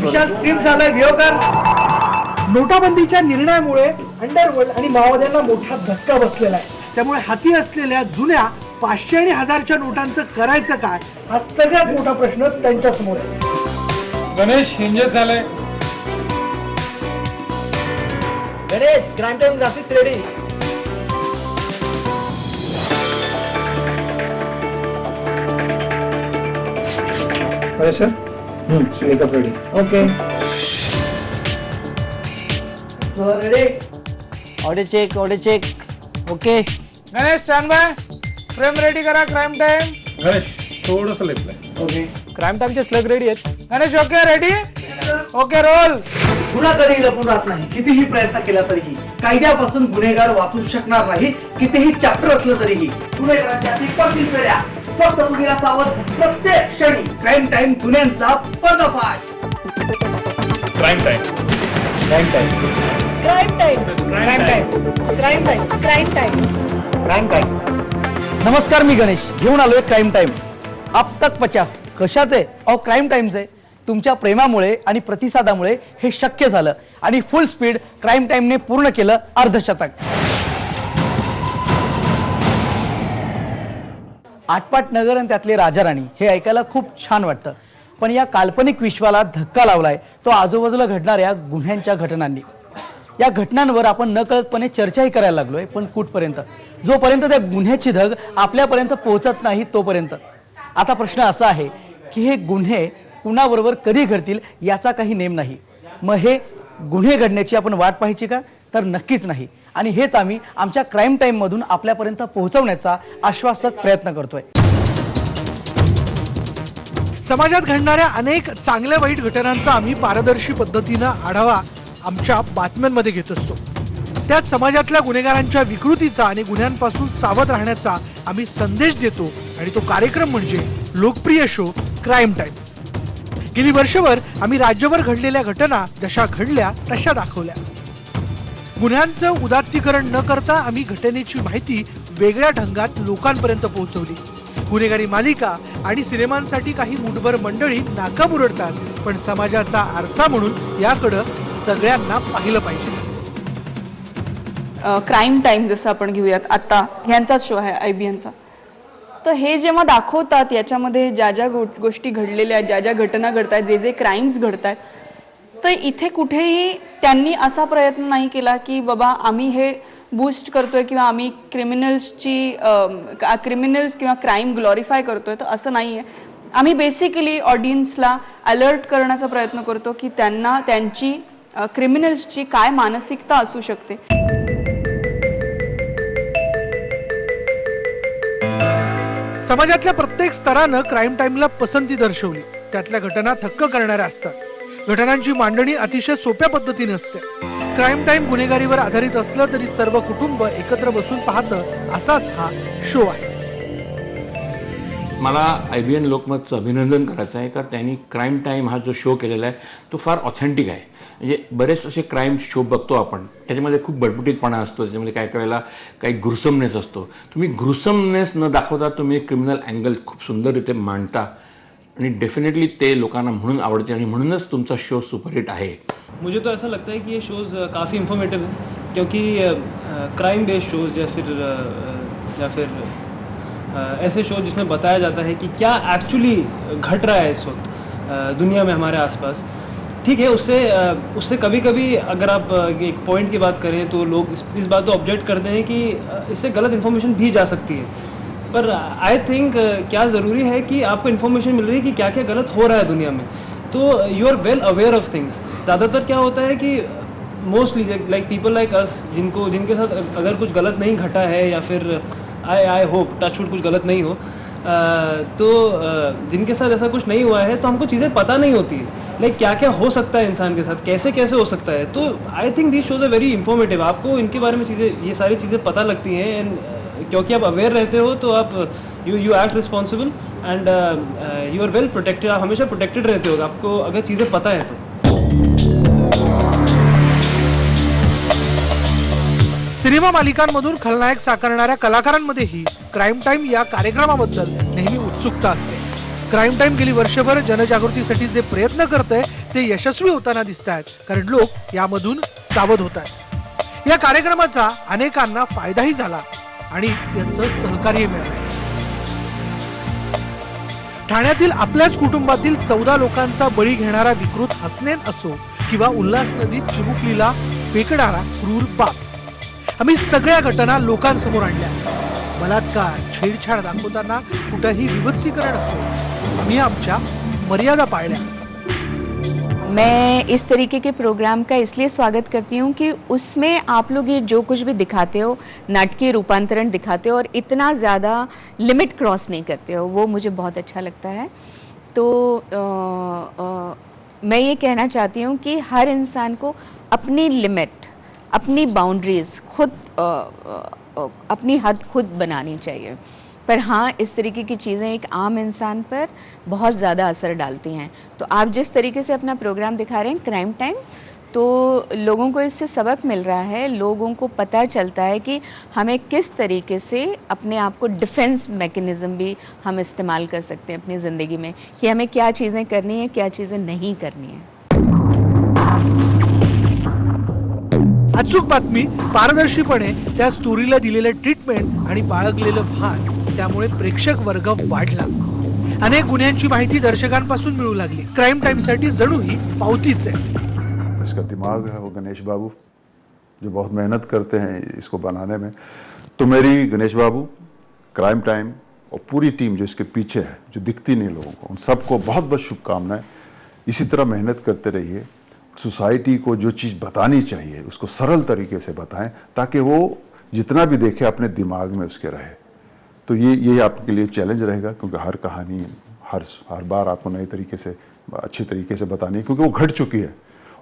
विशाल screen झालाय व्हिओकर. नोटाबंदीच्या निर्णयामुळे अंडरवर्ल्ड आणि माओवाद्यांना मोठा धक्का बसलेला आहे. त्यामुळे हाती असलेल्या जुन्या 500 आणि 1000च्या नोटांचं करायचं काय हा सगळ्यात मोठा प्रश्न त्यांच्या समोर आहे. गणेश हिंजेत झालंय. गणेश ग्रांड time graphics ready. Sir makeup ready. Okay ready. Audio check okay. Ganesh stand by. Frame ready करा. Crime time. गणेश थोडंसं लेफ्ट. ओके क्राईम टाइमचे स्लग रेडी आहेत. Ganesh okay ready. Okay roll. गुन्हा कधीही लपून राहत नाही. कितीही प्रयत्न केला तरीही कायद्यापासून गुन्हेगार वाचू शकणार नाही. कितीही चॅप्टर असलं तरीही गुन्हेगारांच्या टिप्पणीतील पेढ्या फक्त तुम्ही सावध. प्रत्येक क्षणी क्राईम टाइम गुन्ह्यांचा पर्दाफाश. Crime time. Crime time. Crime time. Crime time. Crime time. Crime time. Crime time. नमस्कार, मी गणेश घेऊन आलोय क्राईम टाइम. अब तक 50 कशाचे अहो क्राईम टाइमचे. तुमच्या प्रेमामुळे आणि प्रतिसादामुळे हे शक्य झालं आणि फुल स्पीड क्राईम टाइमने पूर्ण केलं अर्धशतक. आटपाट नगर आणि त्यातले राजा राणी हे ऐकायला खूप छान वाटतं. पण या काल्पनिक विश्वाला धक्का लावलाय तो आजूबाजूला घडणाऱ्या गुन्ह्यांच्या घटनांनी. या घटनांवर आपण नकळतपणे चर्चाही करायला लागलोय. पण कुठपर्यंत? जोपर्यंत त्या गुन्ह्याची धग आपल्यापर्यंत पोहोचत नाही तोपर्यंत. आता प्रश्न असा आहे की हे गुन्हे कुणाबरोबर कधी घडतील याचा काही नेम नाही. मग हे गुन्हे घडण्याची आपण वाट पाहायची का? तर नक्कीच नाही. आणि हेच आम्ही आमच्या क्राईम टाइम मधून आपल्यापर्यंत पोहोचवण्याचा आश्वासक प्रयत्न करतोय. समाजात घडणाऱ्या अनेक चांगल्या वाईट घटनांचा आम्ही पारदर्शी पद्धतीनं आढावा आमच्या बातम्यांमध्ये घेत असतो. त्यात समाजातल्या गुन्हेगारांच्या विकृतीचा आणि गुन्ह्यांपासून सावध राहण्याचा आम्ही संदेश देतो. आणि तो कार्यक्रम म्हणजे लोकप्रिय शो क्राईम टाइम. गेली वर्षभर आम्ही राज्यभर घडलेल्या घटना जशा घडल्या तशा दाखवल्या. गुन्ह्यांचं उदात्तीकरण न करता आम्ही घटनेची माहिती वेगळ्या ढंगात लोकांपर्यंत पोहोचवली. गुन्हेगारी मालिका आणि सिनेमांसाठी काही मुठभर मंडळी नाका बुरडतात. पण समाजाचा आरसा म्हणून याकडं सगळ्यांना पाहिलं पाहिजे. क्राईम टाइम जसं आपण घेऊयात आता ह्यांचाच शो आहे IBNचा. तर हे जेव्हा दाखवतात याच्यामध्ये ज्या ज्या गोष्टी घडलेल्या ज्या ज्या घटना घडत आहेत जे क्राईम्स घडत आहेत तर इथे कुठेही त्यांनी असा प्रयत्न नाही केला की बाबा आम्ही हे बूस्ट करतोय किंवा आम्ही क्रिमिनल्स किंवा क्राईम ग्लोरिफाय करतोय. तर असं नाही आहे. आम्ही बेसिकली ऑडियन्सला अलर्ट करण्याचा प्रयत्न करतो की त्यांना त्यांची क्रिमिनल्सची काय मानसिकता असू शकते. समाजातल्या प्रत्येक स्तरानं क्राईम टाइमला पसंती दर्शवली. त्यातल्या घटना थक्क करणाऱ्या असतात. घटनांची मांडणी अतिशय सोप्या पद्धतीने असते. क्राईम टाइम गुन्हेगारीवर आधारित असलं तरी सर्व कुटुंब एकत्र बसून पाहतं असाच हा शो आहे. मला IBN लोकमतचं अभिनंदन करायचं आहे का त्यांनी क्राईम टाईम हा जो शो केलेला आहे तो फार ऑथेंटिक आहे. म्हणजे बरेच असे क्राईम शो बघतो आपण त्याच्यामध्ये खूप बटबुटीतपणा असतो. त्याच्यामध्ये काही वेळेला काही ग्रुसमनेस असतो. तुम्ही ग्रुसमनेस न दाखवता तुम्ही क्रिमिनल अँगल खूप सुंदररीत्या मांडता आणि डेफिनेटली ते लोकांना म्हणून आवडते आणि म्हणूनच तुमचा शो सुपरहिट आहे. मुझे तो ऐसा लगता है कि ये शोज़ काफ़ी इन्फॉर्मेटिव है क्योंकि क्राइम बेस्ड शोज़ या फिर ऐसे शो जिसमें बताया जाता है कि क्या एक्चुअली घट रहा है इस वक्त दुनिया में हमारे आसपास. ठीक है, उससे कभी कभी अगर आप एक पॉइंट की बात करें तो लोग इस बात को ऑब्जेक्ट करते हैं कि इससे गलत इन्फॉर्मेशन भी जा सकती है. पर आई थिंक क्या ज़रूरी है कि आपको इन्फॉर्मेशन मिल रही है कि क्या क्या गलत हो रहा है दुनिया में. तो you are well aware of things. ज़्यादातर क्या होता है कि mostly like people like us जिनके साथ अगर कुछ गलत नहीं घटा है या फिर आई होप टचवुड कुछ गलत नहीं हो तो जिनके साथ ऐसा कुछ नहीं हुआ है तो हमको चीज़ें पता नहीं होती है. लाइक क्या क्या हो सकता है इंसान के साथ, कैसे कैसे हो सकता है. तो I think this shows are very informative. आपको इनके बारे में ये सारी चीज़ें पता लगती हैं एंड क्योंकि आप अवेयर रहते हो तो आप you act responsible and you are well protected. आप हमेशा प्रोटेक्टेड रहते हो आपको अगर चीज़ें पता है तो. सिनेमा मालिकांमधून खलनायक साकारणाऱ्या कलाकारांमध्येही क्राईम टाइम या कार्यक्रमाबद्दल नेहमी उत्सुकता असते. क्राईम टाइम गेली वर्षभर जनजागृतीसाठी जे प्रयत्न करतंय ते यशस्वी होताना दिसत आहेत, कारण लोक यामधून सावध होत आहेत. या कार्यक्रमाचा अनेकांना फायदाही झाला आणि त्यांचं सहकार्य मिळालं. ठाण्यातील आपल्याच कुटुंबातील 14 लोकांचा बळी घेणारा विकृत हसनेन असो किंवा उल्हास नदीत चिमुकलीला फेकणारा क्रूर बाप, आम्ही सगळ्या घटना लोकांसमोर आणल्या. बलात्कार, छेडछाड दाखवताना कुठंही विभत्सीकरण असो, आम्ही आमच्या मर्यादा पाळल्या. मैं इस तरीके के प्रोग्राम का इसलिए स्वागत करती हूँ कि उसमें आप लोग ये जो कुछ भी दिखाते हो, नाटकीय रूपांतरण दिखाते हो और इतना ज़्यादा लिमिट क्रॉस नहीं करते हो, वो मुझे बहुत अच्छा लगता है. तो मैं ये कहना चाहती हूँ कि हर इंसान को अपनी लिमिट, अपनी बाउंड्रीज़ खुद अपनी हद खुद बनानी चाहिए. पर हाँ, इस तरीके की चीज़ें एक आम इंसान पर बहुत ज़्यादा असर डालती हैं. तो आप जिस तरीके से अपना प्रोग्राम दिखा रहे हैं क्राइम टाइम, तो लोगों को इससे सबक मिल रहा है, लोगों को पता चलता है कि हमें किस तरीके से अपने आप को डिफेंस मैकेनिज़्म भी हम इस्तेमाल कर सकते हैं अपनी ज़िंदगी में, कि हमें क्या चीज़ें करनी है, क्या चीज़ें नहीं करनी है. अचूक बातमी, पारदर्शीपणे त्या स्टोरीला दिलेलं ट्रीटमेंट आणि बाळगलेलं भान, त्यामुळे प्रेक्षक वर्ग वाढला. अनेक गुन्ह्यांची माहिती दर्शकांपासून मिळू लागली. क्राईम टाइमसाठी जणू ही पावतीच आहे. इसका दिमाग है वो गणेश बाबू, जो बहुत मेहनत करते हैं इसको बनाने में. तो मेरी गणेश बाबू, क्राइम टाइम और पूरी टीम जो इसके पीछे है, जो दिखती नहीं लोगों को, उन सबको बहुत बहुत शुभकामनाएं. इसी तरह मेहनत करते रहिए. सोसाइटी को जो चीज़ बतानी चाहिए उसको सरल तरीके से बताएं, ताकि वो जितना भी देखे अपने दिमाग में उसके रहे. तो ये आपके लिए चैलेंज रहेगा, क्योंकि हर कहानी हर बार आपको नए तरीके से, अच्छे तरीके से बतानी है, क्योंकि वो घट चुकी है.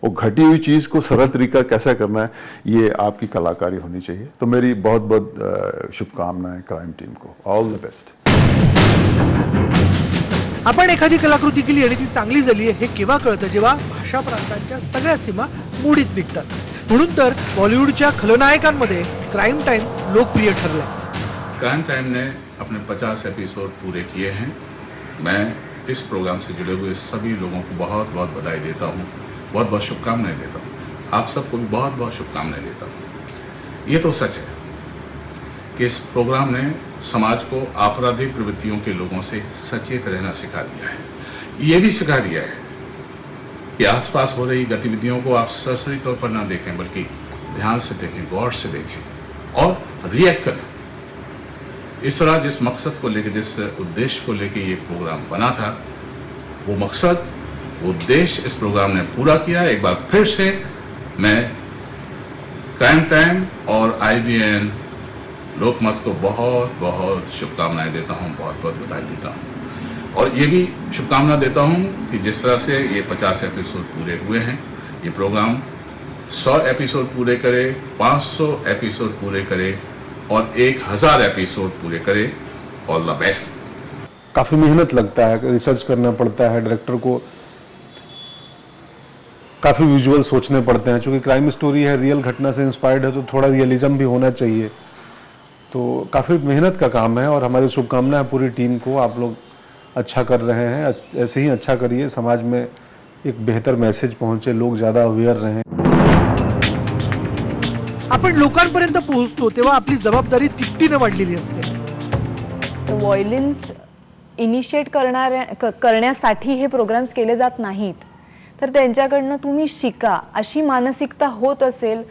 वो घटी हुई चीज़ को सरल तरीका कैसा करना है, ये आपकी कलाकारी होनी चाहिए. तो मेरी बहुत बहुत शुभकामनाएं क्राइम टीम को. All the best. आपण एखादी कलाकृती केली आणि ती चांगली झाली हे केव्हा कळतं, जेव्हा भाषा प्रांतांच्या सगळ्या सीमा मोडीत निघतात. म्हणून तर बॉलिवूडच्या खलनायकांमध्ये क्राईम टाइम लोकप्रिय ठरलाय. क्राइम टाइम ने अपने 50 एपिसोड पूरे किए हैं. मैं इस प्रोग्राम से जुड़े हुए सभी लोगों को बहुत बहुत बधाई देता हूँ, बहुत बहुत शुभकामनाएं देता हूँ. आप सबको भी बहुत बहुत शुभकामनाएं देता हूँ. ये तो सच है कि इस प्रोग्राम ने समाज को आपराधिक प्रवृत्तियों के लोगों से सचेत रहना सिखा दिया है. ये भी सिखा दिया है कि आसपास हो रही गतिविधियों को आप सरसरी तौर पर ना देखें, बल्कि ध्यान से देखें, गौर से देखें और रिएक्ट करें. इस तरह जिस मकसद को लेकर, जिस उद्देश्य को लेकर ये प्रोग्राम बना था, वो मकसद, वो उद्देश्य इस प्रोग्राम ने पूरा किया. एक बार फिर से मैं क्राइम टाइम और IBN लोकमत को बहुत बहुत शुभकामनाएं देता हूं, बहुत बहुत बधाई देता हूं. और ये भी शुभकामना देता हूं कि जिस तरह से ये 50 एपिसोड पूरे हुए हैं, ये प्रोग्राम 100 एपिसोड पूरे करे, 500 एपिसोड पूरे करे और 1000 एपिसोड पूरे करे. All the best. काफ़ी मेहनत लगता है, रिसर्च करना पड़ता है, डायरेक्टर को काफ़ी विजुअल सोचने पड़ते हैं. चूँकि क्राइम स्टोरी है, रियल घटना से इंस्पायर्ड है, तो थोड़ा रियलिज्म भी होना चाहिए. तो काफ़ी मेहनत का काम है और हमारी शुभकामना है पूरी टीम को. आप लोग अच्छा कर रहे हैं, ऐसे ही अच्छा करिए. समाज में एक बेहतर मैसेज पहुँचे, लोग ज़्यादा अवेयर रहें. आपण लोकांपर्यंत पोहोचतो तेव्हा आपली जबाबदारी तिपटीने वाढलेली असते. व्हायलन्स इनिशिएट करण्यासाठी हे प्रोग्राम्स केले जात नाहीत, तर त्यांच्याकडनं तुम्ही शिका. अशी मानसिकता होत असेल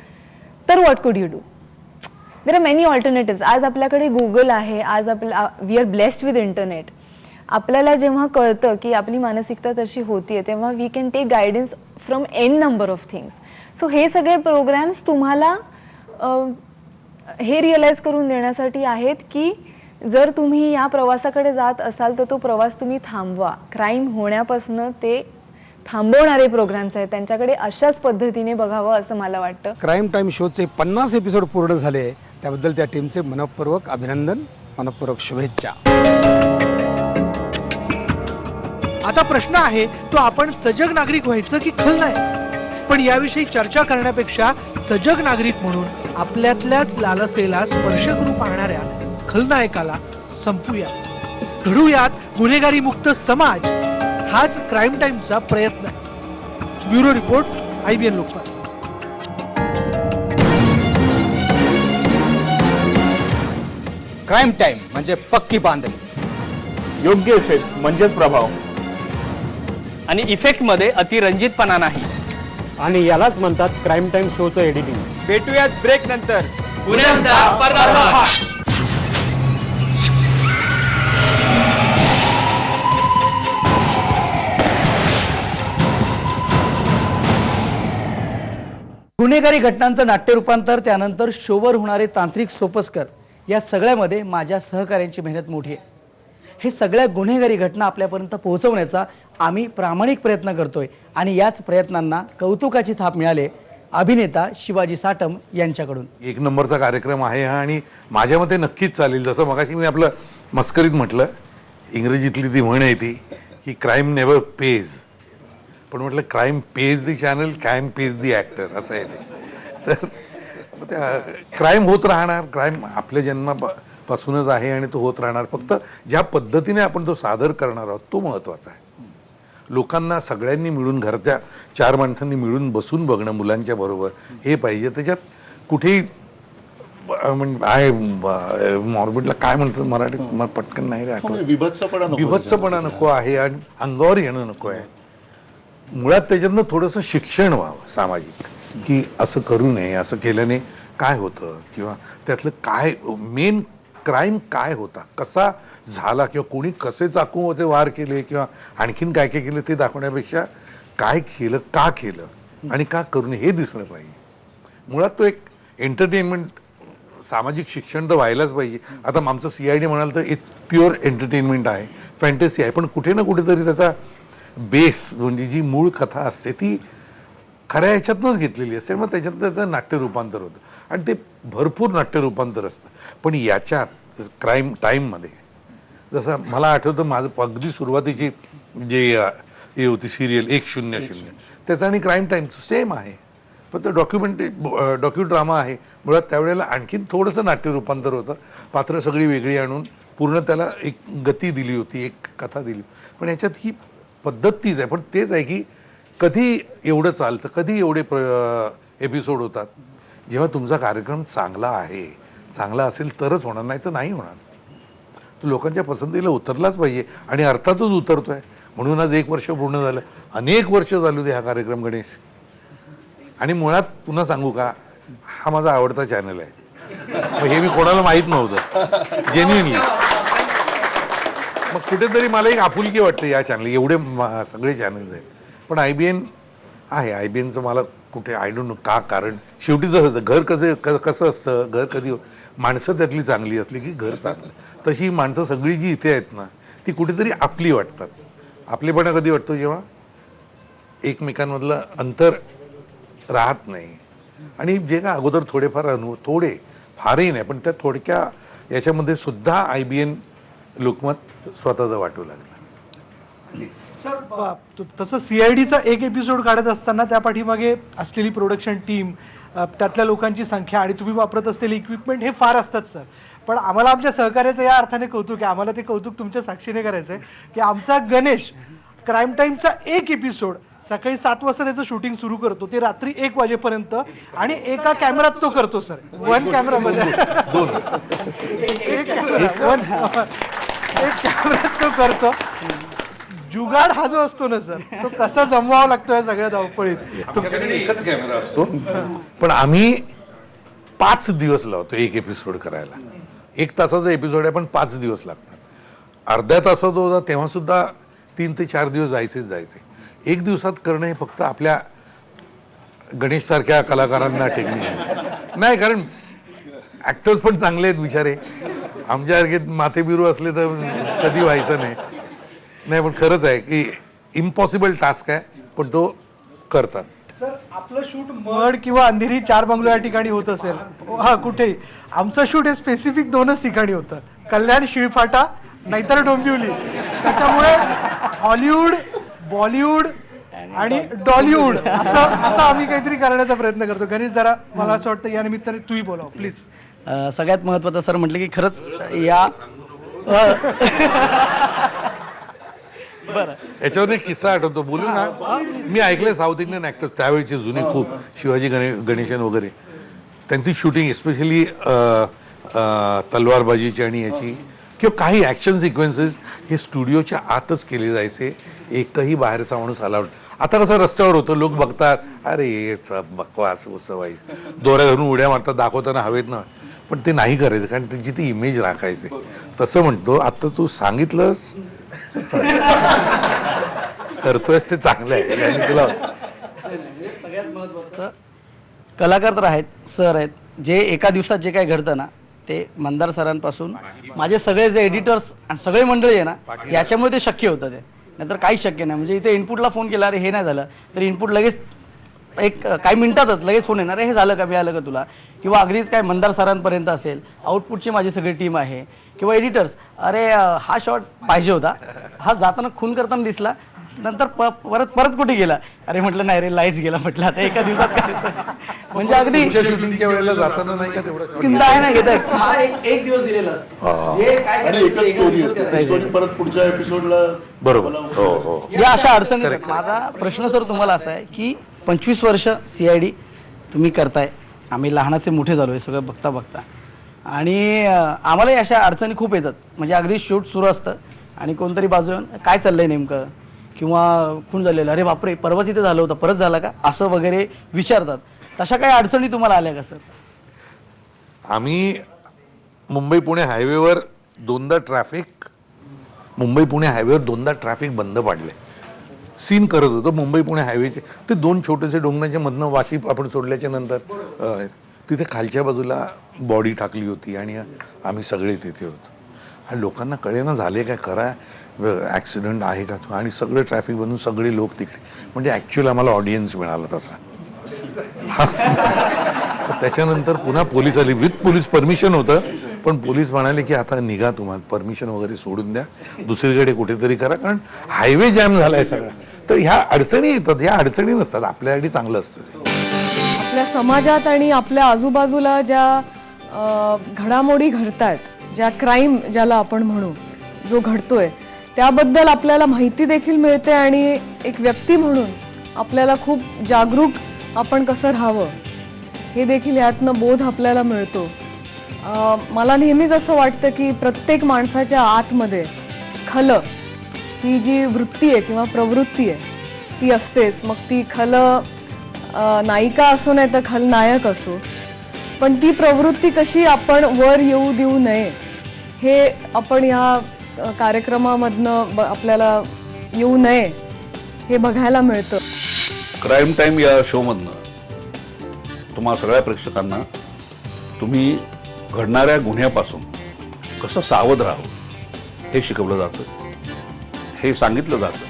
तर what could you do? There are many alternatives. आज आपल्याकडे गुगल आहे, आज we are blessed with internet. आपल्याला जेव्हा कळतं की आपली मानसिकता तशी होतीये, तेव्हा we can take guidance from an number of things. So हे सगळे प्रोग्राम्स तुम्हाला हे रिअलाइज करून देण्यासाठी आहेत की जर तुम्ही या प्रवासाकडे जात असाल तर तो प्रवास तुम्ही थांबवा. क्राईम होण्यापासून ते थांबवणारे प्रोग्राम्स आहेत, त्यांच्याकडे अशाच पद्धतीने बघावं असं मला वाटतं. क्राईम टाइम शोचे 50 एपिसोड पूर्ण झाले, त्याबद्दल त्या टीमचे मनपूर्वक अभिनंदन, मनपूर्वक शुभेच्छा. आता प्रश्न आहे तो, आपण सजग नागरिक व्हायचं की खलनायक? पण याविषयी चर्चा करण्यापेक्षा सजग नागरिक म्हणून आपल्यातल्याच लालसेला स्पर्श करू पाहणाऱ्या खलनायकाला संपूया. घडूयात गुन्हेगारी मुक्त समाज, हाच क्राईम टाइमचा प्रयत्न आहे. Bureau report, IBN Lokmat. Crime time म्हणजे पक्की बांधणी. योग्य इफेक्ट म्हणजेच प्रभाव. आणि इफेक्टमध्ये अतिरंजितपणा नाही. आणि यालाच म्हणतात क्राईम टाइम शोचं एडिटिंग. भेटूयात ब्रेक नंतर. गुन्ह्यांचा पर्दाफाश. गुन्हेगारी घटनांचं नाट्य रूपांतर, त्यानंतर शोवर होणारे तांत्रिक सोपस्कर, या सगळ्यामध्ये माझ्या सहकाऱ्यांची मेहनत मोठी आहे. हे सगळ्या गुन्हेगारी घटना आपल्यापर्यंत पोहोचवण्याचा आम्ही प्रामाणिक प्रयत्न करतोय आणि याच प्रयत्नांना कौतुकाची थाप मिळाली अभिनेता शिवाजी साटम यांच्याकडून. एक नंबरचा कार्यक्रम आहे हा आणि माझ्या मते नक्कीच चालेल. जसं मगाशी मी आपलं मस्करीत म्हटलं, इंग्रजीतली ती म्हण आहे ती की क्राईम नेव्हर पेज, पण म्हटलं क्राईम पेज दी चॅनल, क्राईम पेज दी ॲक्टर, असं आहे ते. तर त्या क्राईम होत राहणार, क्राईम आपल्या जन्मापासूनच आहे आणि तो होत राहणार. फक्त ज्या पद्धतीने आपण तो सादर करणार आहोत तो महत्त्वाचा आहे. लोकांना सगळ्यांनी मिळून, घरच्या 4 माणसांनी मिळून बसून बघणं मुलांच्या बरोबर हे पाहिजे. त्याच्यात कुठेही आहे मॉर्बिडला काय म्हणतात मराठीत, मला पटकन नाही रे आठवत, विभत्सपणा नको आहे आणि अंगावर येणं नको आहे. मुळात त्याच्यातनं थोडंसं शिक्षण व्हावं सामाजिक, की असं करू नये, असं केल्याने काय होतं, किंवा त्यातलं काय मेन क्राईम काय होता, कसा झाला, किंवा कोणी कसे चाकूचे वार केले किंवा आणखीन काय काय केलं ते दाखवण्यापेक्षा काय केलं, का केलं आणि का करू नये हे दिसलं पाहिजे. मुळात तो एक एंटरटेनमेंट, सामाजिक शिक्षण तर व्हायलाच पाहिजे. आता आमचं CID म्हणाल तर एक प्युअर एंटरटेनमेंट आहे, फॅन्टसी आहे, पण कुठे ना कुठेतरी त्याचा बेस म्हणजे जी मूळ कथा असते ती खऱ्या ह्याच्यातनंच घेतलेली असते. मग त्याच्यात त्याचं नाट्य रूपांतर होतं आणि ते भरपूर नाट्य रूपांतर असतं. पण याच्यात क्राईम टाईममध्ये जसं मला आठवतं माझं अगदी सुरुवातीची जे हे होती सिरियल 100, त्याचं आणि क्राईम टाईमचं सेम आहे, फक्त डॉक्यू ड्रामा आहे. मुळात त्यावेळेला आणखीन थोडंसं नाट्य रूपांतर होतं, पात्र सगळी वेगळी आणून पूर्ण त्याला एक गती दिली होती, एक कथा दिली. पण याच्यात ही पद्धत तीच आहे, पण तेच आहे की कधी एवढं चालतं, कधी एवढे एपिसोड होतात. जेव्हा तुमचा कार्यक्रम चांगला आहे, चांगला असेल तरच होणार, नाही तर नाही होणार. तो लोकांच्या पसंतीला उतरलाच पाहिजे आणि अर्थातच उतरतोय. म्हणून आज 1 वर्ष पूर्ण झालं, अनेक वर्ष चालू दे हा कार्यक्रम गणेश. आणि मुळात पुन्हा सांगू का, हा माझा आवडता चॅनल आहे. हे मी कोणाला माहीत नव्हतं जेन्युइनली. मग कुठेतरी मला एक आपुलकी वाटते या चॅनल, एवढे सगळे चॅनल्स आहेत. पण IBN आहे, IBNचं मला कुठे आय डोंट नो का, कारण शेवटी जसं घर कसं असतं, घर कधी माणसं त्यातली चांगली असली की घर चांगलं, तशी माणसं सगळी जी इथे आहेत ना ती कुठेतरी आपली वाटतात. आपलेपणा कधी वाटतो जेव्हा एकमेकांमधलं अंतर राहत नाही. आणि जे का अगोदर थोडेफार थोडे फारही नाही पण त्या थोडक्या याच्यामध्ये सुद्धा IBN लोकमत स्वतःचं वाटू लागलं. सर, तसं CIDचा एक एपिसोड काढत असताना त्या पाठीमागे असलेली प्रोडक्शन टीम, त्यातल्या लोकांची संख्या आणि तुम्ही वापरत असलेले इक्विपमेंट हे फार असतात सर. पण आम्हाला आमच्या सहकार्याचं या अर्थाने कौतुक आहे, आम्हाला ते कौतुक तुमच्या साक्षीने करायचं आहे की आमचा गणेश क्राईम टाईमचा एक एपिसोड सकाळी 7 वाजता त्याचं शूटिंग सुरू करतो, ते रात्री 1 वाजेपर्यंत, आणि एका कॅमेरात तो करतो सर, 1 कॅमेरामध्ये एक कॅमेरात तो करतो. जुगाड हा जो असतो ना सर, तो कसा जमवावा लागतो या सगळ्या धावपळीत. तुमच्याकडे एकच कॅमेरा असतो, पण आम्ही 5 दिवस लावतो एक एपिसोड करायला. 1 तासाचा एपिसोड आहे पण 5 दिवस लागतात. अर्ध्या तासात होता तेव्हा सुद्धा 3 ते 4 दिवस जायचे. 1 दिवसात करणं हे फक्त आपल्या गणेश सारख्या कलाकारांना टेक्निक नाही, कारण ऍक्टर्स पण चांगले आहेत बिचारे. आमच्यासारखे माथेबिरू असले तर कधी व्हायचं नाही. पण खरंच आहे की इम्पॉसिबल टास्क आहे, पण तो करतात. सर, आपलं शूट मड किंवा अंधेरी 4 बंगलो या ठिकाणी होत असेल, हा कुठेही, आमचं शूट हे स्पेसिफिक 2च ठिकाणी होतं, कल्याण शिळफाटा नाहीतर डोंबिवली. त्याच्यामुळे हॉलिवूड, बॉलिवूड आणि डॉलिवूड असं आम्ही काहीतरी करण्याचा प्रयत्न करतो. गणेश, जरा मला असं वाटतं या निमित्ताने तूही बोलाव प्लीज. सगळ्यात महत्त्वाचं सर म्हटलं की खरंच या बरं. याच्यावर एक किस्सा आठवतो, बोलू ना. मी ऐकले साऊथ इंडियन ॲक्टर त्यावेळेचे जुने खूप, शिवाजी गणेशन वगैरे, त्यांची शूटिंग एस्पेशली तलवारबाजीची आणि याची किंवा काही ॲक्शन सिक्वेन्सेस हे स्टुडिओच्या आतच केले जायचे, एकही बाहेरचा माणूस अलाउड. आता कसं रस्त्यावर होतं, लोक बघतात, अरे बकवास उसवाईस, दोऱ्या धरून उड्या मारतात दाखवताना हवेत ना, पण ते नाही करायचं कारण त्यांची ती इमेज राखायची. तसं म्हणतो, आता तू सांगितलंस करतोयस ते चांगलं आहे. आणि तुला सगळ्यात महत्त्वाचं, कलाकार तर आहेत, सर आहेत, जे एका दिवसात जे काय घडतं ना ते मंदार सरांपासून माझे सगळे जे एडिटर्स आणि सगळे मंडळी आहे ना, याच्यामुळे ते शक्य होतं. ते नाहीतर काहीच शक्य नाही. म्हणजे इथे इनपुटला फोन केला, अरे हे नाही झालं, तर इनपुट लगेच एक काही मिनिटातच लगेच फोन येणार, हे झालं का, मी आलं का तुला, किंवा अगदीच काय मंदार सरांपर्यंत असेल, आउटपुटची माझी सगळी टीम आहे, किंवा एडिटर्स, अरे हा शॉट पाहिजे होता, हा जाताना खून करताना दिसला, नंतर परत कुठे गेला, अरे म्हटलं नाही रे लाईट्स गेला, म्हटलं आता एका दिवसात करायचं. म्हणजे अगदी शूटिंगच्या वेळेला जाताना नाही का तेवढं आहे ना, घेत एक दिवस दिलेला असतो, जे काय करायचं परत पुढच्या एपिसोडला. बरोबर. हो हो. या अशा अडचणी आहेत. माझा प्रश्न सर तुम्हाला असा आहे की 25 वर्ष CID तुम्ही करताय, आम्ही लहानाचे मोठे झालो हे सगळं बघता बघता, आणि आम्हालाही अशा अडचणी खूप येतात. म्हणजे अगदी शूट सुरू असतं आणि कोणतरी बाजूला काय चाललंय नेमकं, किंवा खून झालेलं, अरे बापरे परवाच इथे झालं होतं, परत झाला का, असं वगैरे विचारतात. तशा काही अडचणी तुम्हाला आल्या का सर? आम्ही मुंबई पुणे हायवेवर दोनदा ट्रॅफिक बंद पाडले. सीन करत होतो मुंबई पुणे हायवेचे, ते 2 छोटेसे डोंगराच्या मधनं वाशी आपण सोडल्याच्या नंतर तिथे खालच्या बाजूला बॉडी टाकली होती आणि आम्ही सगळे तिथे होतो. आणि लोकांना कळेना झाले काय, खरा ॲक्सिडेंट आहे का, आणि सगळे ट्रॅफिक बनून सगळे लोक तिकडे. म्हणजे ॲक्च्युअली आम्हाला ऑडियन्स मिळाला तसा. त्याच्यानंतर पुन्हा पोलीस आली, विथ पोलीस परमिशन होतं, पण पोलीस म्हणाले की आता निघा, तुम्हाला परमिशन वगैरे सोडून द्या, दुसरीकडे कुठेतरी करा, कारण हायवे जॅम झालाय सगळा. तर ह्या अडचणी येतात, ह्या अडचणी नसतात, आपल्यासाठी चांगलं असतं. आपल्या समाजात आणि आपल्या आजूबाजूला ज्या घडामोडी घडतायत, ज्या क्राईम ज्याला आपण म्हणू, जो घडतोय त्याबद्दल आपल्याला माहिती देखील मिळते, आणि एक व्यक्ती म्हणून आपल्याला खूप जागरूक आपण कसं राहावं हे देखील यातनं बोध आपल्याला मिळतो. मला नेहमीच असं वाटतं की प्रत्येक माणसाच्या आतमध्ये खलं ही जी वृत्ती आहे किंवा प्रवृत्ती आहे ती असतेच. मग ती नायिका असो नाही तर खलनायक असो, पण ती प्रवृत्ती कशी आपण वर येऊ देऊ नये हे आपण या कार्यक्रमामधनं आपल्याला येऊ नये हे बघायला मिळतं. क्राईम टाईम या शोमधनं तुम्हा सगळ्या प्रेक्षकांना तुम्ही घडणाऱ्या गुन्ह्यापासून कसं सावध राहावं हे शिकवलं जातं, हे सांगितलं जातं.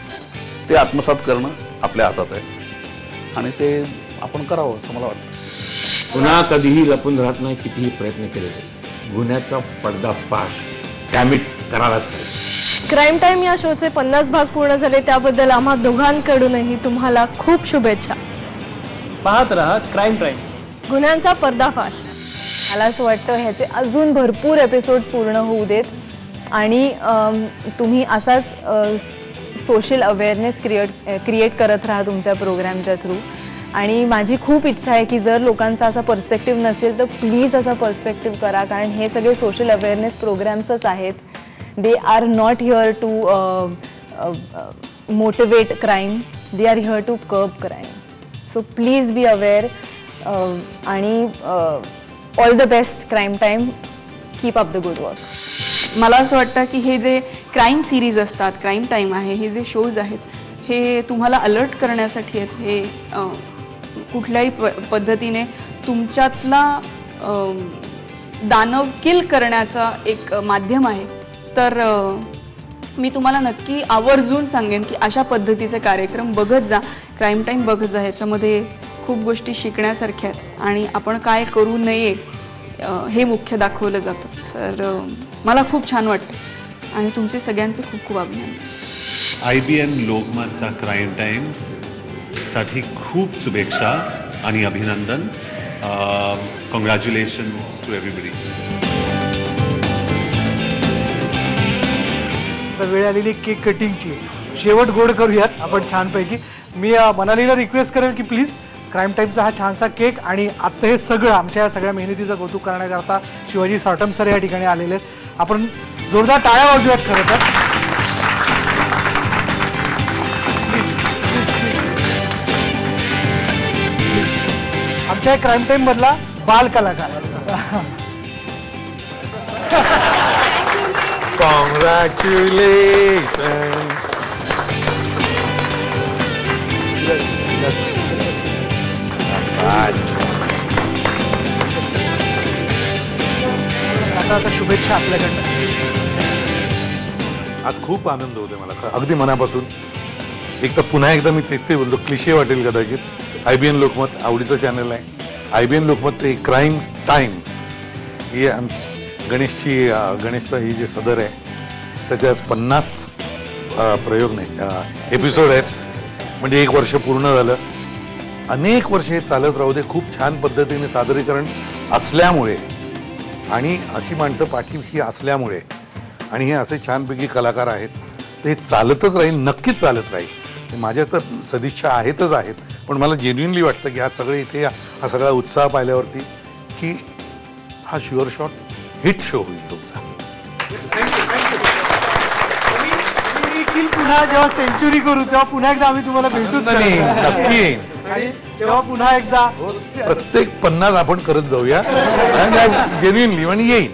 ते आत्मसात करणं आपल्या हातात आहे आणि ते आपण करावं असं मला वाटतं. पुन्हा कधीही लपून राहत नाही, कितीही प्रयत्न केले तरी गुन्ह्याचा पर्दाफाश डॅमिट करायलाच पाहिजे. क्राईम टाईम या शोचे 50 भाग पूर्ण झाले, त्याबद्दल आम्हा दोघांकडूनही तुम्हाला खूप शुभेच्छा. पाहत रहा क्राईम टाईम, गुन्ह्यांचा पर्दाफाश. मला असं वाटतं ह्याचे अजून भरपूर एपिसोड पूर्ण होऊ देत आणि तुम्ही असाच सोशल अवेअरनेस क्रिएट करत राहा तुमच्या प्रोग्रामच्या थ्रू. आणि माझी खूप इच्छा आहे की जर लोकांचा असा पर्स्पेक्टिव्ह नसेल तर प्लीज असा पर्स्पेक्टिव्ह करा, कारण हे सगळे सोशल अवेअरनेस प्रोग्राम्सच आहेत. They are not here to motivate crime, they are here to curb crime. So please be aware आणि all the best crime time. Keep up the good work. मला असं वाटतं की हे जे क्राईम सिरीज असतात, क्राईम टाईम आहे, हे जे शोज आहेत हे तुम्हाला अलर्ट करण्यासाठी आहेत. हे कुठल्याही पद्धतीने तुमच्यातला दानव किल करण्याचा एक माध्यम आहे. तर मी तुम्हाला नक्की आवर्जून सांगेन की अशा पद्धतीचे कार्यक्रम बघत जा, क्राईम टाईम बघत जा. ह्याच्यामध्ये खूप गोष्टी शिकण्यासारख्या आहेत आणि आपण काय करू नये हे मुख्य दाखवलं जातं. तर मला खूप छान वाटतं आणि तुमचे सगळ्यांचे खूप खूप अभिनंदन. IBN लोकमतचा क्राईम टाईम साठी खूप शुभेच्छा आणि अभिनंदन. Congratulations to everybody. तर वेळ आलेली केक कटिंगची. शेवट गोड करूयात आपण छानपैकी. मी मनालीला रिक्वेस्ट करेन की प्लीज क्राईम टाईमचा हा छानसा केक आणि आजचं हे सगळं आमच्या या सगळ्या मेहनतीचं कौतुक करण्याकरता शिवाजी साटम सर या ठिकाणी आलेले आहेत. आपण जोरदार टाळ्या वाजूयात खरं तर. आमच्या क्राईम टाईम मधला बाल कलाकार. कॉंग्रॅच्युलेशन. आता शुभेच्छा आपल्याकडनं. आज खूप आनंद होतोय मला अगदी मनापासून. एक तर पुन्हा एकदा मी ते बोलतो, क्लिशे वाटेल कदाचित, IBN लोकमत आवडीचं चॅनल आहे. IBN लोकमत ते क्राईम टाईम ही गणेशचं ही जे सदर आहे त्याचे आज 50 प्रयोग नाही एपिसोड आहेत. म्हणजे 1 वर्ष पूर्ण झालं. अनेक वर्ष हे चालत राहू दे. खूप छान पद्धतीने सादरीकरण असल्यामुळे आणि अशी माणसं पाठीशी असल्यामुळे आणि हे असे छानपैकी कलाकार आहेत, तर हे चालतच राहील, नक्कीच चालत राहील. माझ्या तर सदिच्छा आहेतच आहेत. पण मला जेन्युइनली वाटतं की आज सगळे इथे हा सगळा उत्साह पाहिल्यावरती की हा शुअर शॉट हिट शो होईल तुमचा. देखील पुन्हा जेव्हा सेंचुरी करू तेव्हा पुन्हा एकदा आम्ही तुम्हाला भेटूच. नक्की. आणि तेव्हा पुन्हा एकदा प्रत्येक 50 आपण करत जाऊया जेन्युइनली आणि येईल,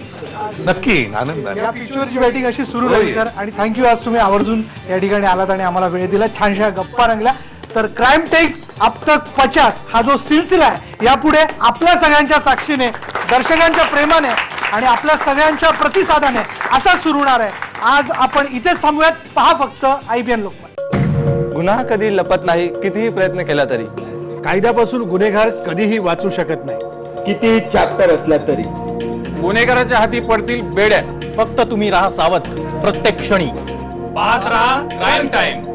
नक्की येईल आनंदाने. या पिक्चरची बॅटिंग अशी सुरू राहील सर. आणि थँक्यू, आज तुम्ही आवर्जून या ठिकाणी आलात आणि आम्हाला वेळ दिला, छानशा गप्पा रंगल्या. तर क्राईम टाईम अब तक 50 हा जो सिलसिला आहे यापुढे आपल्या सगळ्यांच्या साक्षीने, दर्शकांच्या प्रेमाने आणि आपल्या सगळ्यांच्या प्रतिसादाने असा सुरू होणार आहे. आज आपण इथेच थांबूयात. पहा फक्त IBN लोकमत. गुन्हा कधी लपत नाही, कितीही प्रयत्न केला तरी. कायद्यापासून गुन्हेगार कधीही वाचू शकत नाही, कितीही चॅप्टर असला तरी. गुन्हेगाराच्या हाती पडतील बेड्या, फक्त तुम्ही राहा सावध प्रत्येक क्षणी. पाहत राहा क्राईम टाईम.